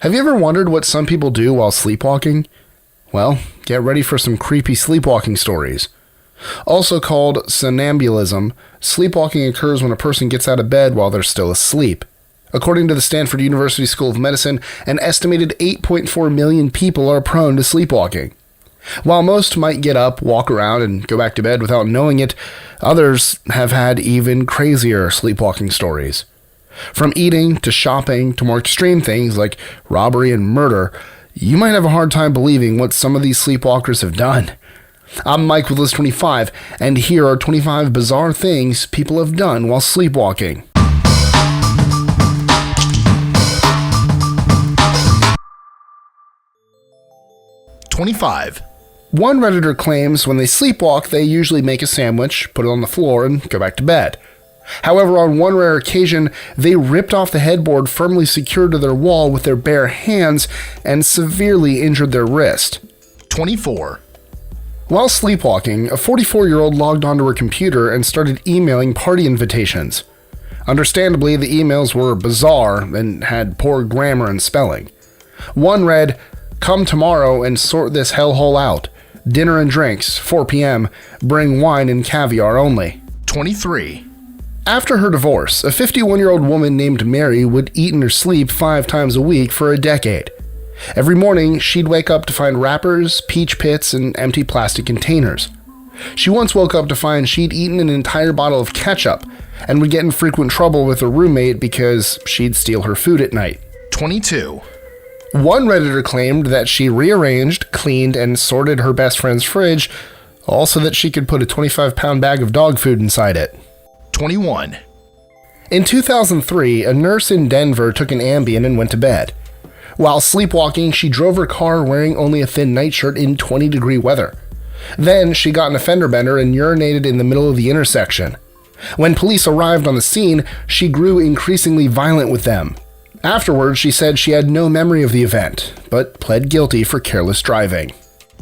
Have you ever wondered what some people do while sleepwalking? Well, get ready for some creepy sleepwalking stories. Also called somnambulism, sleepwalking occurs when a person gets out of bed while they're still asleep. According to the Stanford University School of Medicine, an estimated 8.4 million people are prone to sleepwalking. While most might get up, walk around, and go back to bed without knowing it, others have had even crazier sleepwalking stories. From eating to shopping to more extreme things like robbery and murder, you might have a hard time believing what some of these sleepwalkers have done. I'm Mike with List 25, and here are 25 bizarre things people have done while sleepwalking. One Redditor claims when they sleepwalk, they usually make a sandwich, put it on the floor, and go back to bed. However, on one rare occasion, they ripped off the headboard firmly secured to their wall with their bare hands and severely injured their wrist. 24. While sleepwalking, a 44-year-old logged onto her computer and started emailing party invitations. Understandably, the emails were bizarre and had poor grammar and spelling. One read, "Come tomorrow and sort this hellhole out. Dinner and drinks, 4 p.m. Bring wine and caviar only." 23. After her divorce, a 51-year-old woman named Mary would eat in her sleep 5 times a week for a decade. Every morning, she'd wake up to find wrappers, peach pits, and empty plastic containers. She once woke up to find she'd eaten an entire bottle of ketchup and would get in frequent trouble with her roommate because she'd steal her food at night. 22. One Redditor claimed that she rearranged, cleaned, and sorted her best friend's fridge, all so that she could put a 25-pound bag of dog food inside it. 21. In 2003, a nurse in Denver took an Ambien and went to bed. While sleepwalking, she drove her car wearing only a thin nightshirt in 20-degree weather. Then, she got in a fender bender and urinated in the middle of the intersection. When police arrived on the scene, she grew increasingly violent with them. Afterwards, she said she had no memory of the event, but pled guilty for careless driving.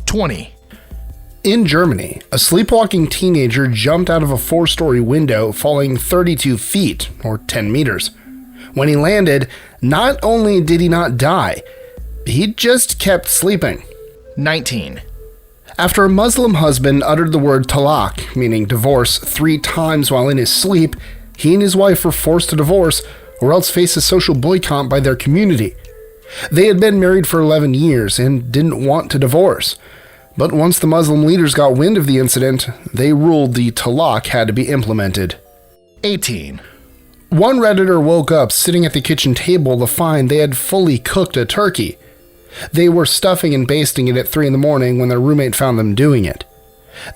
20. In Germany, a sleepwalking teenager jumped out of a 4-story window, falling 32 feet, or 10 meters. When he landed, not only did he not die, he just kept sleeping. 19. After a Muslim husband uttered the word talaq, meaning divorce, 3 times while in his sleep, he and his wife were forced to divorce or else face a social boycott by their community. They had been married for 11 years and didn't want to divorce. But once the Muslim leaders got wind of the incident, they ruled the talaq had to be implemented. 18. One Redditor woke up sitting at the kitchen table to find they had fully cooked a turkey. They were stuffing and basting it at 3 in the morning when their roommate found them doing it.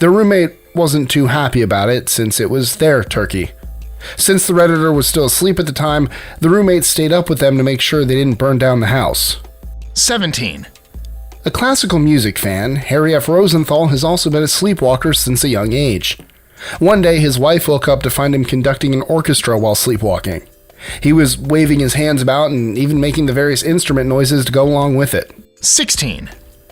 Their roommate wasn't too happy about it since it was their turkey. Since the Redditor was still asleep at the time, the roommate stayed up with them to make sure they didn't burn down the house. 17. A classical music fan, Harry F. Rosenthal has also been a sleepwalker since a young age. One day, his wife woke up to find him conducting an orchestra while sleepwalking. He was waving his hands about and even making the various instrument noises to go along with it. 16.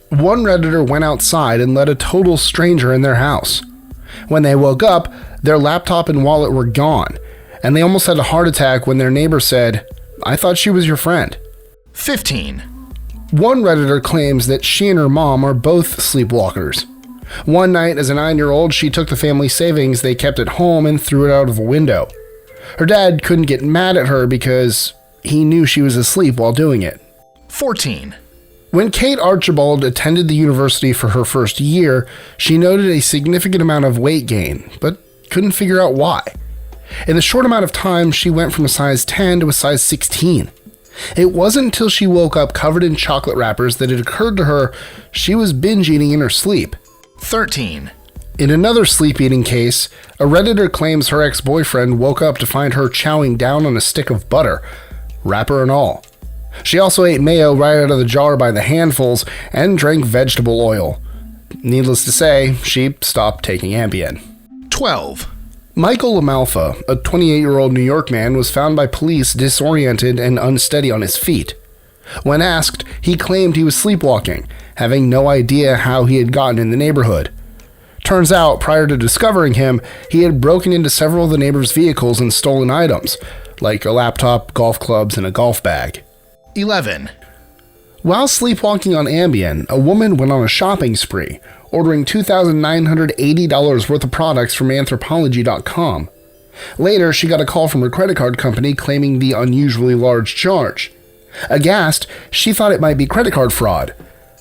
One Redditor went outside and let a total stranger in their house. When they woke up, their laptop and wallet were gone, and they almost had a heart attack when their neighbor said, "I thought she was your friend." 15. One Redditor claims that she and her mom are both sleepwalkers. One night, as a 9-year-old, she took the family savings they kept at home and threw it out of a window. Her dad couldn't get mad at her because he knew she was asleep while doing it. 14. When Kate Archibald attended the university for her first year, she noted a significant amount of weight gain, but couldn't figure out why. In the short amount of time, she went from a size 10 to a size 16. It wasn't until she woke up covered in chocolate wrappers that it occurred to her she was binge eating in her sleep. 13. In another sleep eating case, a Redditor claims her ex-boyfriend woke up to find her chowing down on a stick of butter, wrapper and all. She also ate mayo right out of the jar by the handfuls and drank vegetable oil. Needless to say, she stopped taking Ambien. 12. Michael LaMalfa, a 28-year-old New York man, was found by police disoriented and unsteady on his feet. When asked, he claimed he was sleepwalking, having no idea how he had gotten in the neighborhood. Turns out, prior to discovering him, he had broken into several of the neighbors' vehicles and stolen items, like a laptop, golf clubs, and a golf bag. 11. While sleepwalking on Ambien, a woman went on a shopping spree, ordering $2,980 worth of products from Anthropology.com. Later, she got a call from her credit card company claiming the unusually large charge. Aghast, she thought it might be credit card fraud,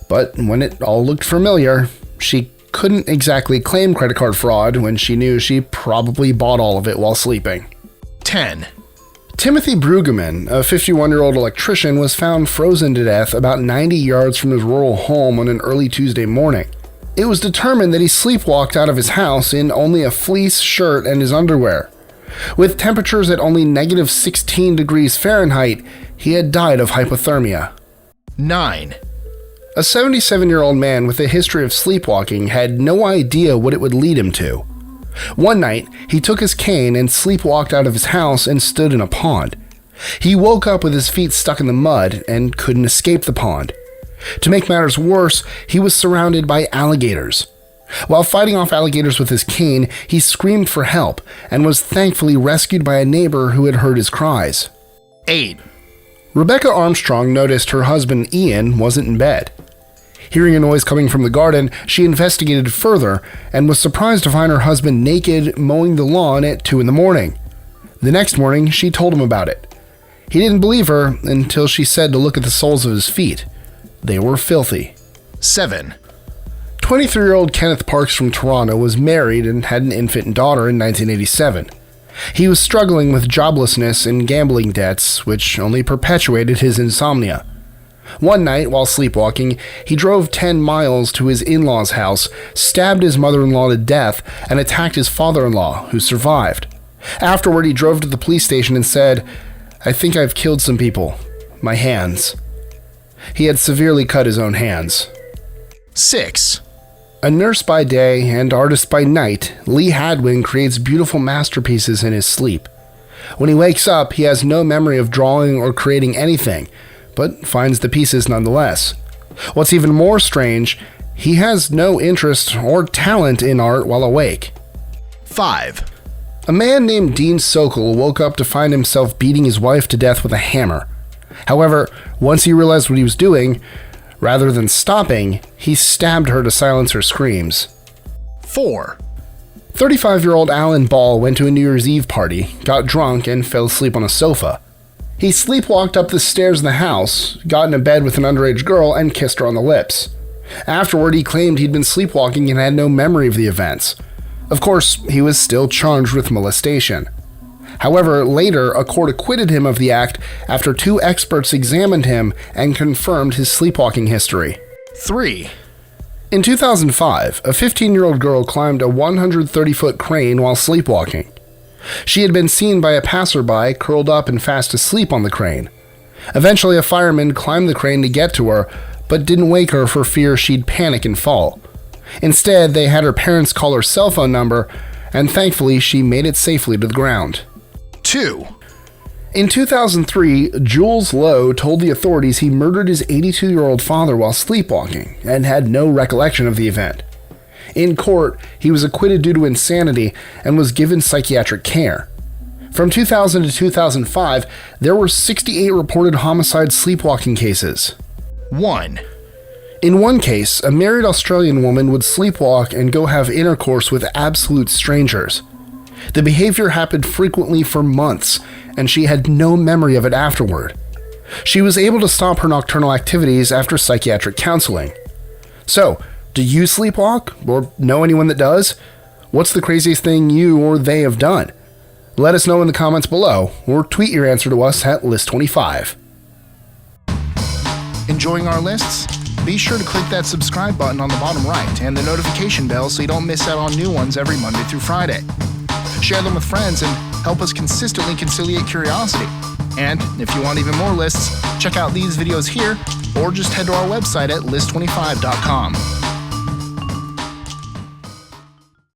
but when it all looked familiar, she couldn't exactly claim credit card fraud when she knew she probably bought all of it while sleeping. 10. Timothy Brueggemann, a 51-year-old electrician, was found frozen to death about 90 yards from his rural home on an early Tuesday morning. It was determined that he sleepwalked out of his house in only a fleece shirt and his underwear. With temperatures at only negative 16 degrees Fahrenheit, he had died of hypothermia. 9. A 77-year-old man with a history of sleepwalking had no idea what it would lead him to. One night, he took his cane and sleepwalked out of his house and stood in a pond. He woke up with his feet stuck in the mud and couldn't escape the pond. To make matters worse, he was surrounded by alligators. While fighting off alligators with his cane, he screamed for help and was thankfully rescued by a neighbor who had heard his cries. 8. Rebecca Armstrong noticed her husband Ian wasn't in bed. Hearing a noise coming from the garden, she investigated further and was surprised to find her husband naked mowing the lawn at 2 a.m. The next morning, she told him about it. He didn't believe her until she said to look at the soles of his feet. They were filthy. 7. 23-year-old Kenneth Parks from Toronto was married and had an infant daughter in 1987. He was struggling with joblessness and gambling debts, which only perpetuated his insomnia. One night, while sleepwalking, he drove 10 miles to his in-law's house, stabbed his mother-in-law to death, and attacked his father-in-law, who survived. Afterward, he drove to the police station and said, "I think I've killed some people. My hands." He had severely cut his own hands. 6. A nurse by day and artist by night, Lee Hadwin creates beautiful masterpieces in his sleep. When he wakes up, he has no memory of drawing or creating anything, but finds the pieces nonetheless. What's even more strange, he has no interest or talent in art while awake. 5. A man named Dean Sokol woke up to find himself beating his wife to death with a hammer. However, once he realized what he was doing, rather than stopping, he stabbed her to silence her screams. 4. 35-year-old Alan Ball went to a New Year's Eve party, got drunk, and fell asleep on a sofa. He sleepwalked up the stairs in the house, got into bed with an underage girl, and kissed her on the lips. Afterward, he claimed he'd been sleepwalking and had no memory of the events. Of course, he was still charged with molestation. However, later, a court acquitted him of the act after 2 experts examined him and confirmed his sleepwalking history. 3. In 2005, a 15-year-old girl climbed a 130-foot crane while sleepwalking. She had been seen by a passerby curled up and fast asleep on the crane. Eventually, a fireman climbed the crane to get to her, but didn't wake her for fear she'd panic and fall. Instead, they had her parents call her cell phone number, and thankfully, she made it safely to the ground. 2. In 2003, Jules Lowe told the authorities he murdered his 82-year-old father while sleepwalking and had no recollection of the event. In court, he was acquitted due to insanity and was given psychiatric care. From 2000 to 2005, there were 68 reported homicide sleepwalking cases. 1. In one case, a married Australian woman would sleepwalk and go have intercourse with absolute strangers. The behavior happened frequently for months, and she had no memory of it afterward. She was able to stop her nocturnal activities after psychiatric counseling. So, do you sleepwalk, or know anyone that does? What's the craziest thing you or they have done? Let us know in the comments below, or tweet your answer to us at List25. Enjoying our lists? Be sure to click that subscribe button on the bottom right and the notification bell so you don't miss out on new ones every Monday through Friday. Share them with friends and help us consistently conciliate curiosity. And if you want even more lists, check out these videos here or just head to our website at list25.com.